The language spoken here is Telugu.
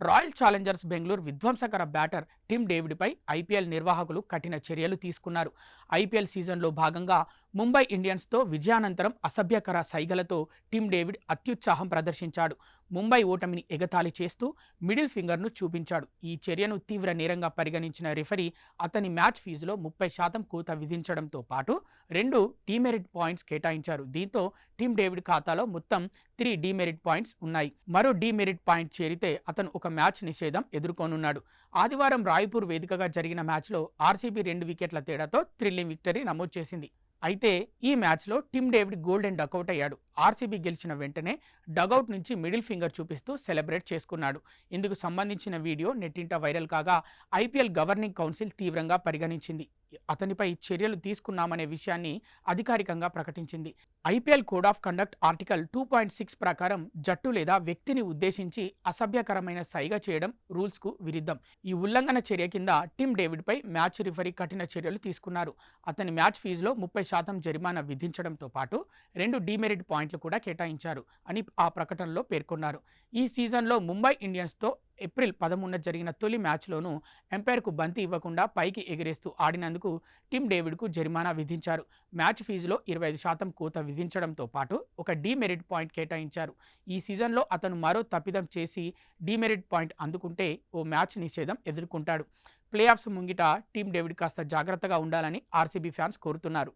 రాయల్ ఛాలెంజర్స్ బెంగళూరు విధ్వంసకర బ్యాటర్ టిమ్ డేవిడ్పై ఐపీఎల్ నిర్వాహకులు కఠిన చర్యలు తీసుకున్నారు. ఐపీఎల్ సీజన్లో భాగంగా ముంబై ఇండియన్స్తో విజయానంతరం అసభ్యకర సైగలతో టిమ్ డేవిడ్ అత్యుత్సాహం ప్రదర్శించాడు. ముంబై ఓటమిని ఎగతాళి చేస్తూ మిడిల్ ఫింగర్ను చూపించాడు. ఈ చర్యను తీవ్ర నేరంగా పరిగణించిన రిఫరీ అతని మ్యాచ్ ఫీజులో 30% కోత విధించడంతో పాటు 2 డీమెరిట్ పాయింట్స్ కేటాయించారు. దీంతో టిమ్ డేవిడ్ ఖాతాలో మొత్తం 3 డీమెరిట్ పాయింట్స్ ఉన్నాయి. మరో డీమెరిట్ పాయింట్ చేరితే అతను ఒక మ్యాచ్ నిషేధం ఎదుర్కొనున్నాడు. ఆదివారం రాయ్పూర్ వేదికగా జరిగిన మ్యాచ్లో ఆర్సీబీ 2 వికెట్ల తేడాతో థ్రిల్లింగ్ విక్టరీ నమోదు చేసింది. అయితే ఈ మ్యాచ్లో టిమ్ డేవిడ్ గోల్డెన్ డకౌట్ అయ్యాడు. ఆర్సీబీ గెలిచిన వెంటనే డగౌట్ నుంచి మిడిల్ ఫింగర్ చూపిస్తూ సెలబ్రేట్ చేసుకున్నాడు. ఇందుకు సంబంధించిన వీడియో నెట్టింట వైరల్ కాగా ఐపీఎల్ గవర్నింగ్ కౌన్సిల్ తీవ్రంగా పరిగణించింది. అతనిపై చర్యలు తీసుకున్నామనే విషయాన్ని అధికారికంగా ప్రకటించింది. IPL code of conduct article 2.6 ప్రకారం జట్టు లేదా వ్యక్తిని ఉద్దేశించి అసభ్యకరమైన సైగ చేయడం రూల్స్కు విరుద్ధం. ఈ ఉల్లంఘన చర్య కింద టిమ్ డేవిడ్పై మ్యాచ్ రిఫరీ కఠిన చర్యలు తీసుకున్నారు. అతని మ్యాచ్ ఫీజులో 30% జరిమానా విధించడంతో పాటు 2 డీమెరిట్ పాయింట్లు కూడా కేటాయించారు అని ఆ ప్రకటనలో పేర్కొన్నారు. ఈ సీజన్లో ముంబై ఇండియన్స్తో ఏప్రిల్ 13న జరిగిన తొలి మ్యాచ్లోనూ ఎంపైర్కు బంతి ఇవ్వకుండా పైకి ఎగిరేస్తూ ఆడినందుకు టిమ్ డేవిడ్కు జరిమానా విధించారు. మ్యాచ్ ఫీజులో 25% కోత విధించడంతో పాటు ఒక డీమెరిట్ పాయింట్ కేటాయించారు. ఈ సీజన్లో అతను మరో తప్పిదం చేసి డీమెరిట్ పాయింట్ అందుకుంటే ఓ మ్యాచ్ నిషేధం ఎదుర్కొంటాడు. ప్లే ఆఫ్స్ ముంగిట టిమ్ డేవిడ్ కాస్త జాగ్రత్తగా ఉండాలని ఆర్సీబీ ఫ్యాన్స్ కోరుతున్నారు.